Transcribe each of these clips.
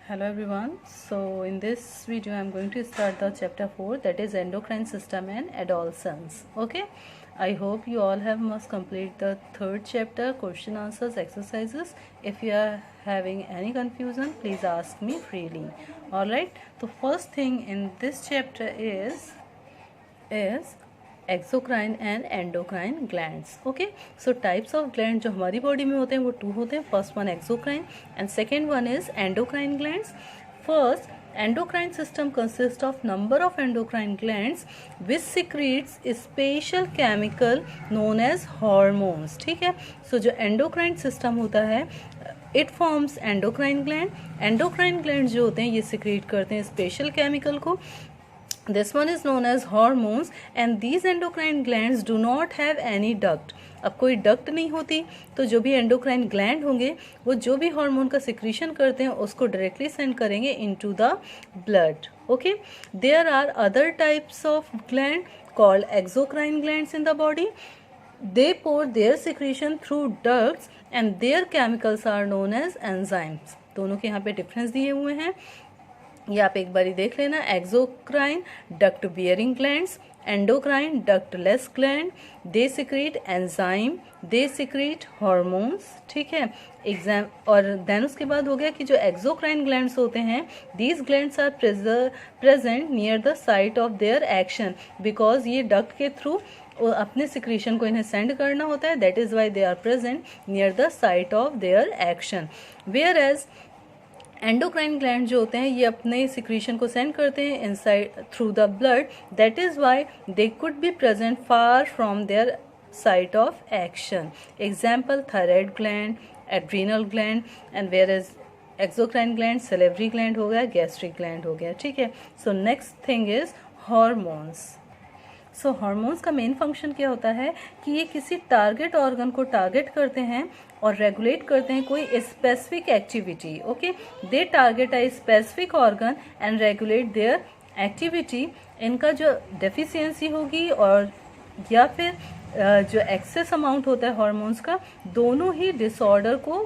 Hello everyone. So in this video I'm going to start the chapter 4, that is endocrine system and adolescence. Okay, I hope you all have must complete the third chapter, question answers, exercises. If you are having any confusion, please ask me freely. Alright, the first thing in this chapter is exocrine and endocrine glands. Okay, so types of gland जो हमारी body में होते हैं वो to होते हैं. First one exocrine and second one is endocrine glands. First, endocrine system consists of number of endocrine glands which secretes a special chemical known as hormones. ठीक है, so जो endocrine system होता है it forms endocrine gland. endocrine gland जो होते हैं ये secrete करते हैं special chemical को. This one is known as hormones and these endocrine glands do not have any duct. अब कोई डक्ट नहीं होती तो जो भी एंडोक्राइन ग्लैंड होंगे वो जो भी हार्मोन का सिक्रीशन करते हैं उसको डायरेक्टली सेंड करेंगे into the blood. Okay, there are other types of gland called exocrine glands in the body. They pour their secretion through ducts and their chemicals are known as enzymes. दोनों के यहाँ पे difference दिए हुए हैं, ये आप एक बारी देख लेना. Exocrine duct bearing glands, endocrine ductless gland. They secrete enzyme, they secrete hormones. ठीक है, एग्जाम. और देन उसके बाद हो गया कि जो एक्सोक्राइन ग्लैंड्स होते हैं these glands are present near the site of their action because ये डक्ट के थ्रू अपने सिक्रीशन को इन्हें सेंड करना होता है. That is why they are present near the site of their action. Whereas endocrine gland जो होते हैं ये अपने सिक्रीशन को सेंड करते हैं inside through the blood. That is why they could be present far from their site of action. Example thyroid gland, adrenal gland and where is exocrine gland salivary gland हो गया, gastric gland हो गया. ठीक है, so next thing is hormones. So hormones का main function क्या होता है कि ये किसी टारगेट ऑर्गन को टारगेट करते हैं और रेगुलेट करते हैं कोई specific activity. Okay, they target a specific organ and regulate there activity. इनका जो डेफिशिएंसी होगी और या फिर जो एक्सेस अमाउंट होता है हार्मोन्स का, दोनों ही डिसऑर्डर को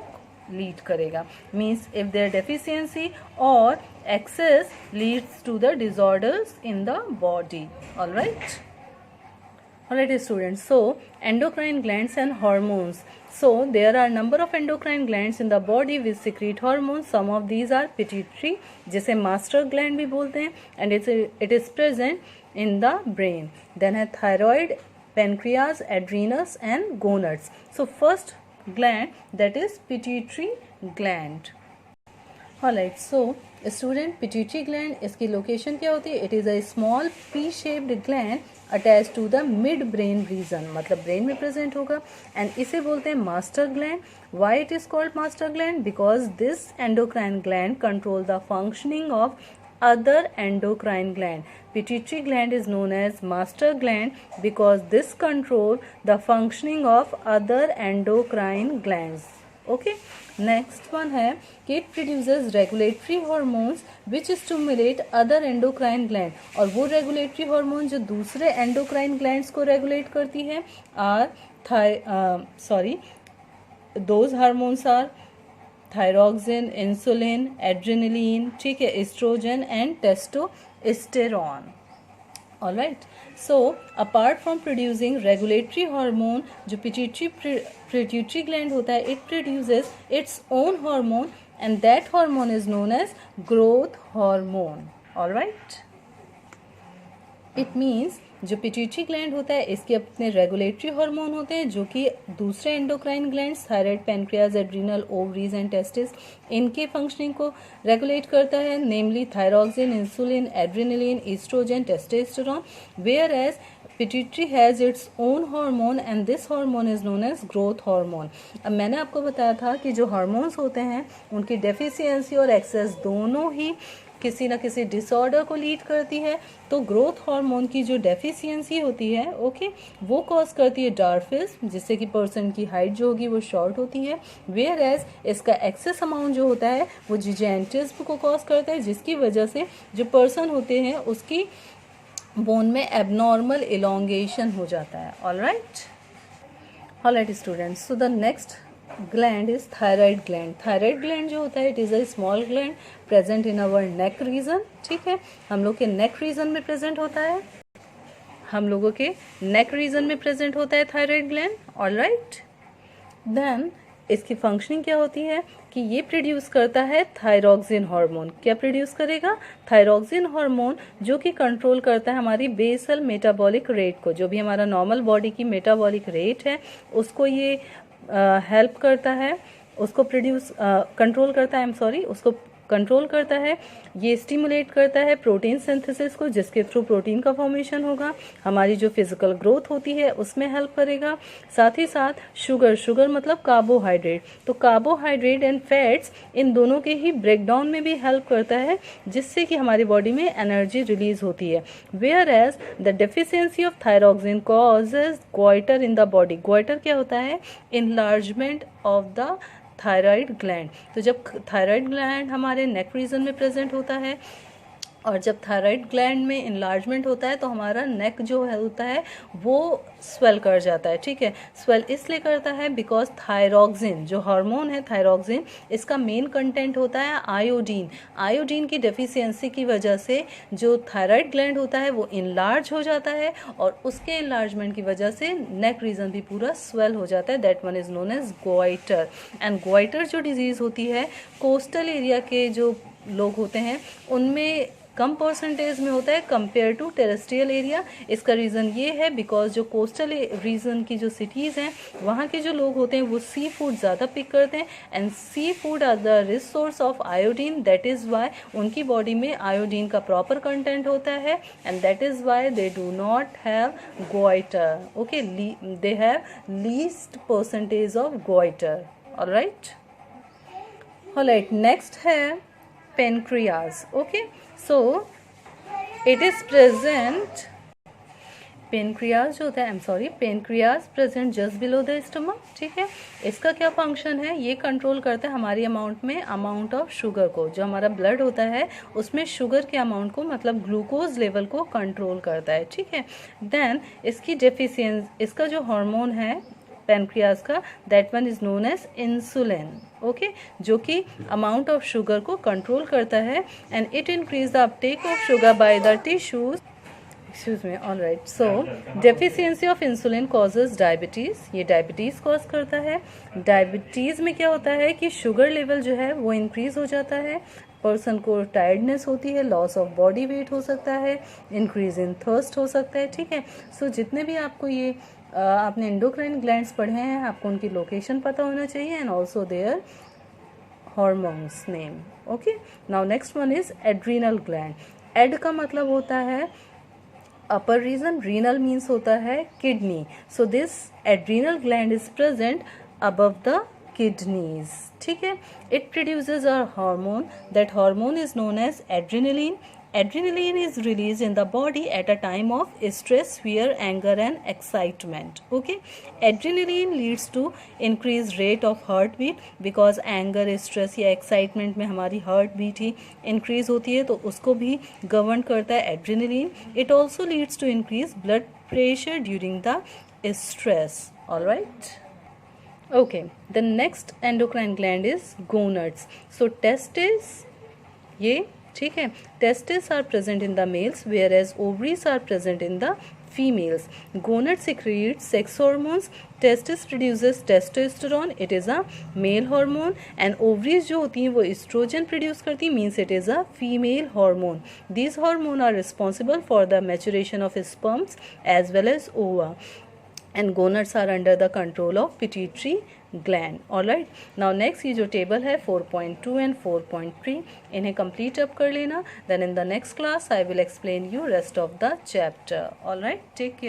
लीड करेगा. मीन्स इफ देयर डेफिशिएंसी और excess leads to the disorders in the body. Alright. Alright students, so endocrine glands and hormones. So there are number of endocrine glands in the body which secrete hormones. Some of these are pituitary, जिसे master gland भी बोलते हैं, and it is present in the brain. Then है thyroid, pancreas, adrenals and gonads. So first gland that is pituitary gland. Alright, so student pituitary gland इसकी location क्या होती है? It is a small P-shaped gland attached to the mid brain region, मतलब brain में present होगा and इसे बोलते हैं master gland. Why it is called master gland? Because this endocrine gland control the functioning of other endocrine gland. Pituitary gland is known as master gland because this control the functioning of other endocrine glands. Okay, next one है कि it produces regulatory hormones which stimulate other endocrine gland. और वो regulatory hormone जो दूसरे endocrine glands को regulate करती है are those hormones are thyroxine, insulin, adrenaline, ठीक है, estrogen and testosterone. Alright, so apart from producing regulatory hormone, जो pituitary gland होता है it produces its own hormone and that hormone is known as growth hormone. Alright, it means जो pituitary gland होता है इसके अपने रेगुलेटरी हार्मोन होते हैं जो कि दूसरे endocrine glands thyroid, pancreas, adrenal, ovaries and testis इनके फंक्शनिंग को रेगुलेट करता है, namely thyroxine, insulin, adrenaline, oestrogen, testosterone. Whereas pituitary has its own hormone and this hormone is known as growth hormone. अब मैंने आपको बताया था कि जो हार्मोन्स होते हैं उनकी डेफिशिएंसी और एक्सेस दोनों ही किसी न किसी डिसऑर्डर को लीड करती है. तो ग्रोथ हार्मोन की जो डेफिशिएंसी होती है ओके वो कॉज करती है डार्फिज्म, जिससे कि पर्सन की हाइट जो होगी वो शॉर्ट होती है. वेयर एज इसका एक्सेस अमाउंट जो होता है वो जिजेंटिज्म को कॉज करता है, जिसकी वजह से जो पर्सन होते हैं उसकी बोन में एबनॉर्मल इलोंगेशन हो जाता है. Alright students, so the next gland is thyroid gland. Thyroid gland जो होता है it is a small gland present in our neck region. ठीक है, हम लोग के neck region में present होता है, हम लोगों के neck region में present होता है thyroid gland. All right. Then इसकी फंक्शनिंग क्या होती है कि ये प्रोड्यूस करता है थायरॉक्सिन हार्मोन. क्या प्रोड्यूस करेगा? थायरॉक्सिन हार्मोन, जो कि कंट्रोल करता है हमारी बेसल मेटाबॉलिक रेट को. जो भी हमारा नॉर्मल बॉडी की मेटाबॉलिक रेट है उसको ये हेल्प करता है, उसको प्रोड्यूस कंट्रोल करता है, उसको कंट्रोल करता है. ये स्टिमुलेट करता है प्रोटीन सिंथेसिस को, जिसके थ्रू प्रोटीन का फॉर्मेशन होगा, हमारी जो फिजिकल ग्रोथ होती है उसमें हेल्प करेगा. साथ ही साथ शुगर मतलब कार्बोहाइड्रेट, तो कार्बोहाइड्रेट एंड फैट्स इन दोनों के ही ब्रेकडाउन में भी हेल्प करता है, जिससे कि हमारी बॉडी में एनर्जी रिलीज होती है. Whereas the deficiency of thyroxine causes goitre in the body. Goitre क्या होता है? Enlargement of the thyroid gland. तो जब थायराइड ग्लैंड हमारे नेक रीजन में प्रेजेंट होता है और जब थायराइड ग्लैंड में इनलार्जमेंट होता है तो हमारा नेक जो है होता है वो स्वेल कर जाता है. ठीक है, स्वेल इसलिए करता है बिकॉज थायरॉक्सिन जो हार्मोन है, थायरॉक्सिन, इसका मेन कंटेंट होता है आयोडीन. आयोडीन की डेफिशिएंसी की वजह से जो थायराइड ग्लैंड होता है वो इनलार्ज हो जाता है और उसके इनलार्जमेंट की वजह से नेक रीजन भी पूरा स्वेल हो जाता है. That one is known as goitre. And goitre जो डिजीज़ होती है कोस्टल एरिया के जो लोग होते हैं उनमें कम परसेंटेज में होता है कंपेयर टू टेरेस्ट्रियल एरिया. इसका रीज़न ये है बिकॉज जो कोस्टल रीजन की जो सिटीज़ हैं वहाँ के जो लोग होते हैं वो सी फूड ज़्यादा पिक करते हैं and seafood are the rich source of iodine. That is why उनकी बॉडी में आयोडीन का प्रॉपर कंटेंट होता है and that is why they do not have goitre. Okay, they have least percentage of goitre. Alright, next है pancreas. Okay, so it is present, pancreas जो होता है pancreas present just below the stomach. ठीक है, इसका क्या function है? ये कंट्रोल करता है हमारी अमाउंट ऑफ शुगर को. जो हमारा ब्लड होता है उसमें शुगर के अमाउंट को मतलब ग्लूकोज लेवल को कंट्रोल करता है. ठीक है, देन इसकी डेफिशिएंसी, इसका जो हार्मोन है पेनक्रियाज का, that one is known as insulin. Okay, जो कि अमाउंट ऑफ शुगर को कंट्रोल करता है and it increase the uptake of sugar by the tissues. Excuse me. All right, so deficiency of insulin causes diabetes. ये diabetes cause करता है. Diabetes में क्या होता है कि शुगर लेवल जो है वो इंक्रीज हो जाता है, पर्सन को टायर्डनेस होती है, लॉस ऑफ बॉडी वेट हो सकता है, इंक्रीज इन थर्स्ट हो सकता है. ठीक है, सो जितने भी आपको ये आपने एंडोक्राइन ग्लैंड्स पढ़े हैं आपको उनकी लोकेशन पता होना चाहिए and also their hormones name. Okay, now next one is adrenal gland. Ad का मतलब होता है अपर रीजन, रीनल मीन्स होता है kidney. So this adrenal gland is present above the kidneys. ठीक है, it produces a hormone. That hormone is known as adrenaline. Adrenaline is released in the body at a time of stress, fear, anger and excitement. Okay, adrenaline leads to increased rate of heartbeat because anger, stress या excitement में हमारी heartbeat ही increase होती है, तो उसको भी govern करता है adrenaline. It also leads to increased blood pressure during the stress. All right. Okay, the next endocrine gland is gonads. So testes, ये ठीक है, testes are present in the males whereas ovaries are present in the females. Gonad secretes sex hormones. Testis produces testosterone, it is a male hormone. And ovaries जो होती हैं वो estrogen produce करती हैं, means it is a female hormone. These hormones are responsible for the maturation of sperms as well as ova. And gonads are under the control of pituitary gland. Alright, now next ये जो table है 4.2 and 4.3 इन्हें complete up कर लेना. Then in the next class I will explain you rest of the chapter. Alright, take care.